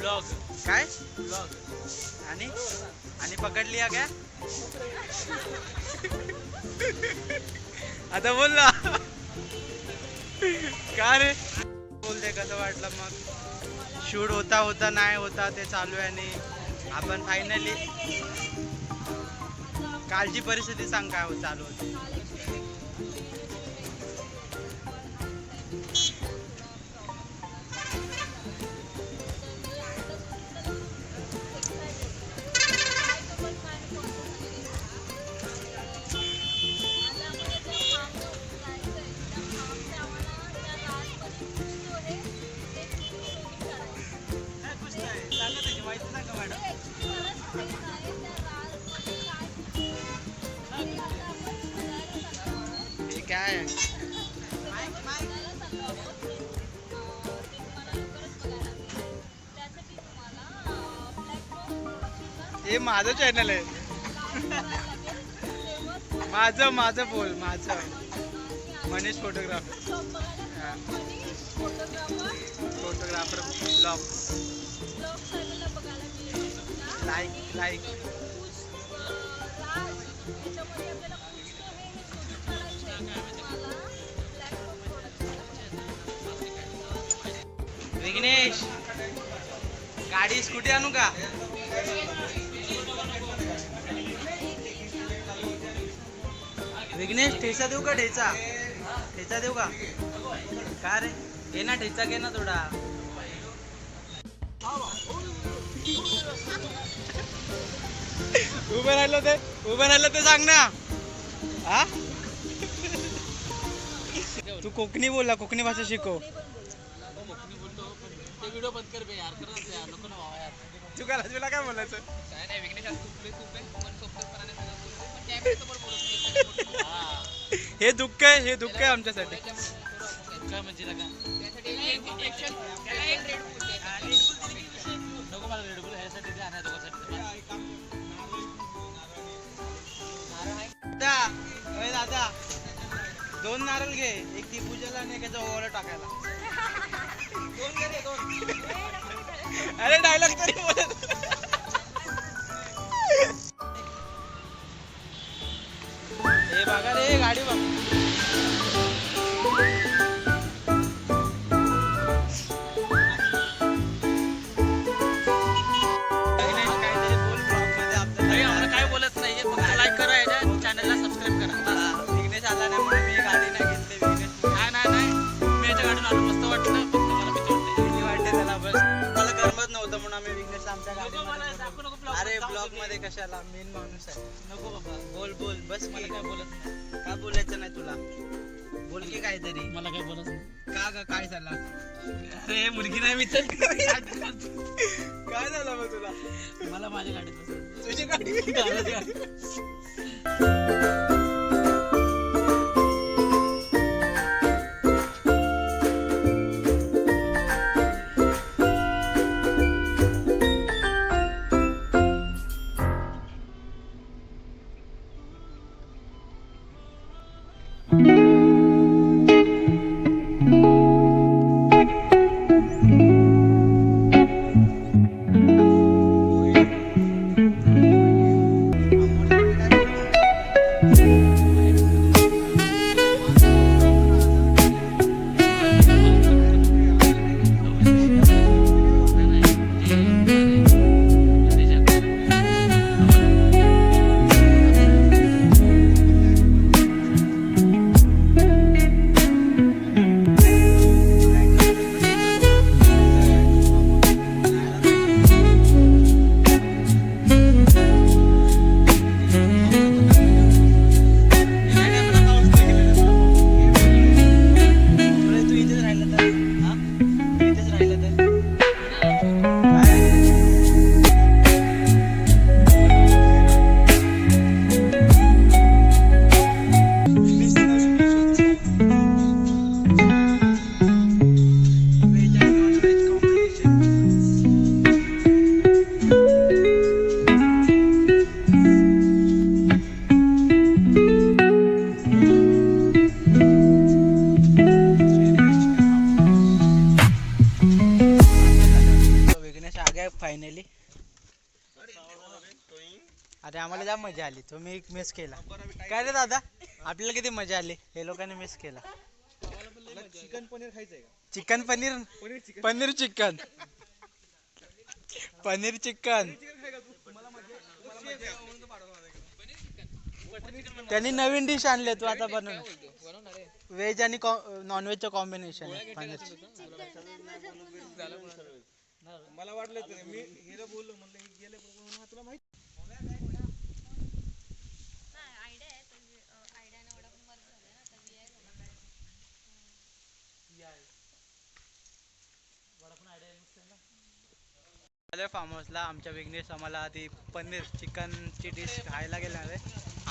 काय आणि आणि पकडली या काय आता बोल ना का रे बोलते कसं वाटलं मग शूट होता होता नाही होता ते चालू आहे आणि आपण फायनली कालची परिस्थिती सांग काय हो चालू होती काय हे माझं चॅनल आहे माझं बोल माझं Manish photographer blog like Vighnesh गाडी स्कूटी आणू का विघ्नेश ठेचा देऊ का ठेचा देऊ का का रे घे ना ठेचा घे ना थोडा उभं राहिलं ते सांग ना हा तू कोकणी बोलला कोकणी भाषा शिकव व्हिडिओ बंद कर बे यार नको ना बाबा यार तू तुला काय बोलायचं काय नाही विघ्नेश आज खूप आहे पण सोबतपणाने सगळं बोलतो पण कॅमेरा समोर बोलत नाही हे दुःख आहे आमच्यासाठी काय म्हणजे लगा त्यासाठी नको मला रेड बुल ह्यासाठी ते आणा दादा 2 नारळ घे एक ती पूजेला आणि एकाचा ओवाळा टाकायला 2 घे 2 अरे डायलॉग तरी बोलत हे बघा रे गाडी बघ काय बोलत नाहीये फक्त लाईक करा याच्या चॅनलला सबस्क्राईब करा विघ्नेश आला नाही म्हणून मी गाडी नाही घेतली विघ्नेश नाही मी याच्या गाडीवर आलो मस्त वाटलं फक्त मला भीती वाटते त्याला बस मला करमत नव्हतं म्हणून आम्ही विघ्नेश आमच्या गाडीमध्ये अरे ब्लॉग मध्ये कशाला मेन माणूस आहे नको बाबा बोल बस मला काय बोलत नाही का बोलायचं नाही तुला बोल की काहीतरी मला काय बोलत नाही का काय झाला अरे मुलगी नाही मी तर काय झालं मग तुला मला माझ्या गाडीत बसवलं तुझी गाडी आहे फायनली. अरे आम्हाला जाम मजा आली. तुम्ही मिस केला काय रे दादा? आपल्याला किती मजा आली, हे लोकांनी मिस केला. चिकन पनीर खायचंय का? Chicken paneer paneer chicken paneer chicken त्यांनी नवीन डिश आणले. तू आता बनव. व्हेज आणि नॉन व्हेजचं कॉम्बिनेशन आहे पनीर. मला वाटलं मी हिला बोललो म्हणलं हे गेले पण तुला माहिती फार्म हाऊसला आमच्या विघ्नेश आम्हाला ती पनीर चिकनची डिश खायला गेणार आहे.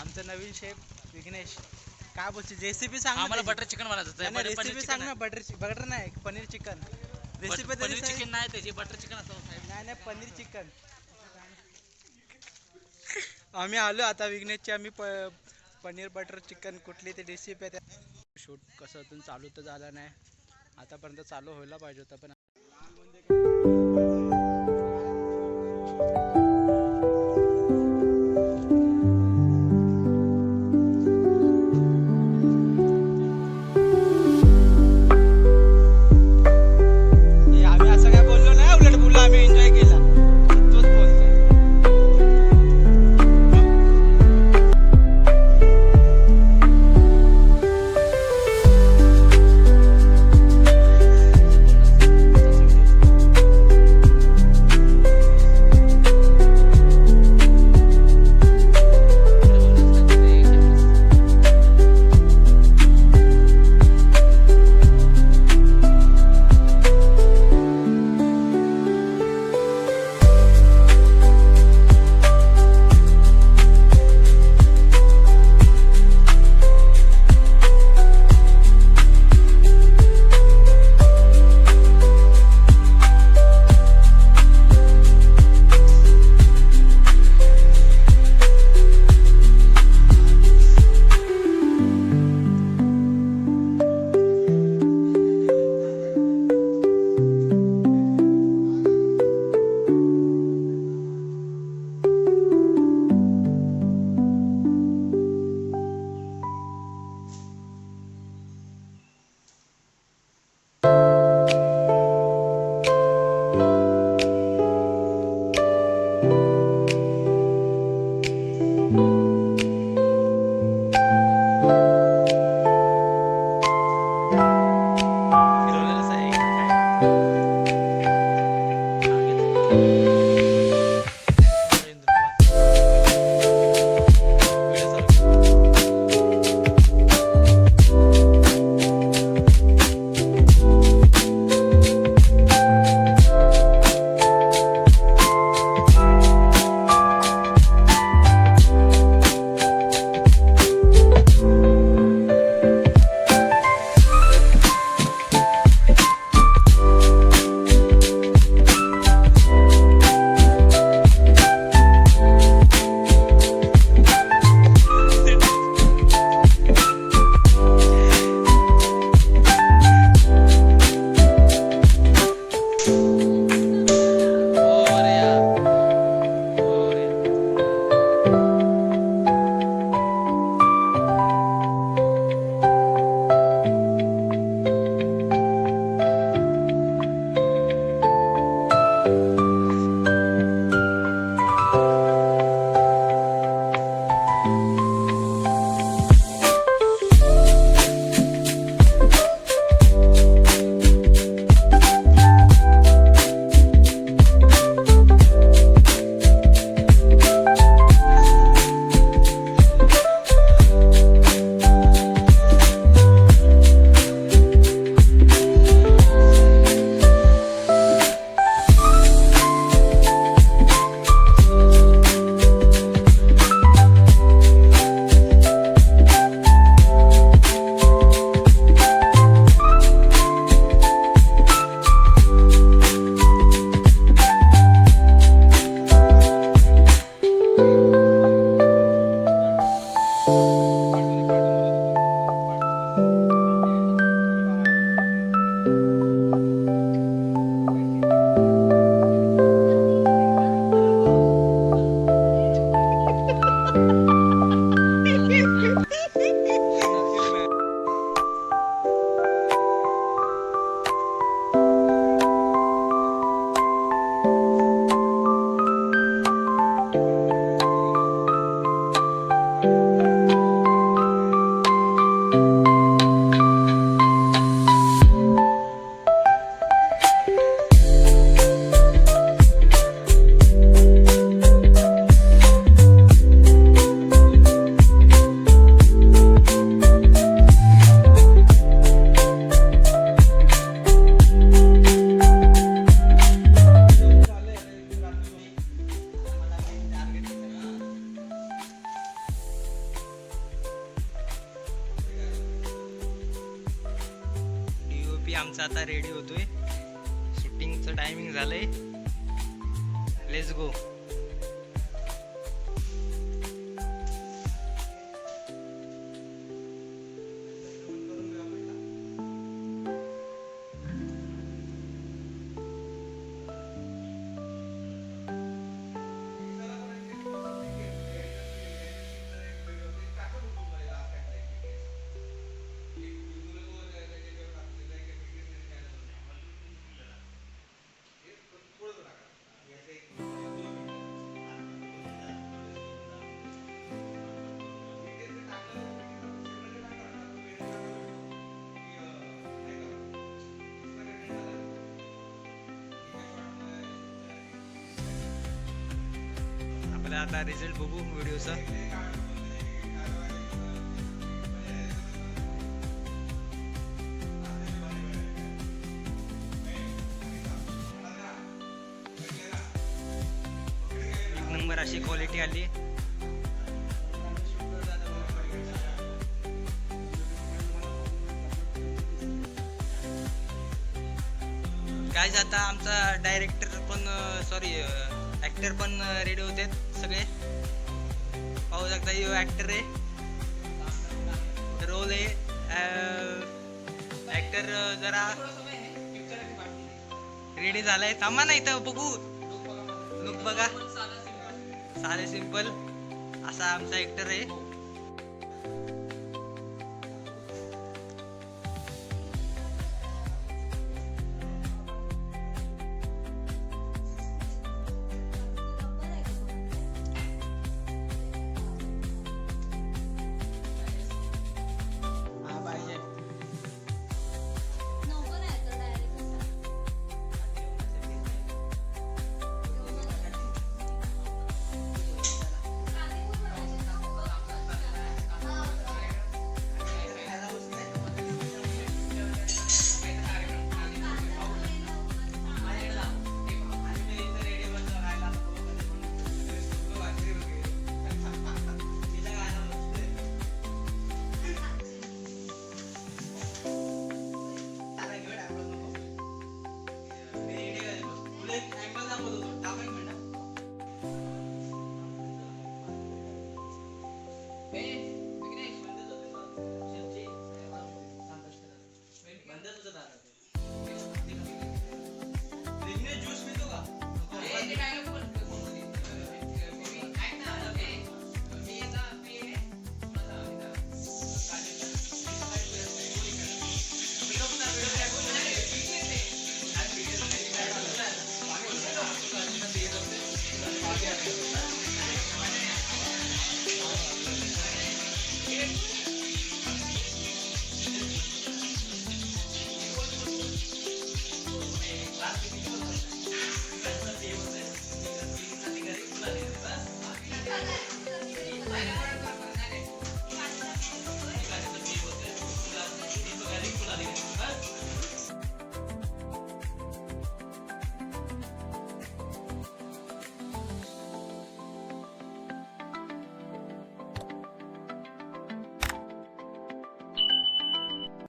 आमचं नवीन शेफ विघ्नेश. काय बोलते रेसिपी सांग. आम्हाला बटर चिकन बनायचं. रेसिपी सांग ना. बटर नाही paneer chicken recipe. Paneer chicken नाही त्याची बटर चिकन असं. नाही नाही पनीर चिकन. आम्ही आलो आता विघ्नेशची. आम्ही पनीर बटर चिकन कुठली ती रेसिपी आहे. शूट कसं चालू तर झालं नाही आतापर्यंत. चालू व्हायला पाहिजे होतं पण आम्ही असं काय बोललो नाही. उलट बोललो आम्ही एन्जॉय केला. तोच बोलतोय. रीलचा आता रेडी होतोय. शूटिंगचं टायमिंग झालंय. Let's go. आपल्याला आता रिझल्ट बघू व्हिडिओचा. एक नंबर अशी क्वालिटी आली. गाईज आता आमचा डायरेक्टर पण ऍक्टर पण रेडी होते सगळे. पाहू शकता यो ऍक्टर आहे. रोल आहे ऍक्टर जरा रेडी झालाय. थांबा ना इथं बघू. लुक बघा. साधे सिंपल असा आमचा ऍक्टर आहे. Yeah.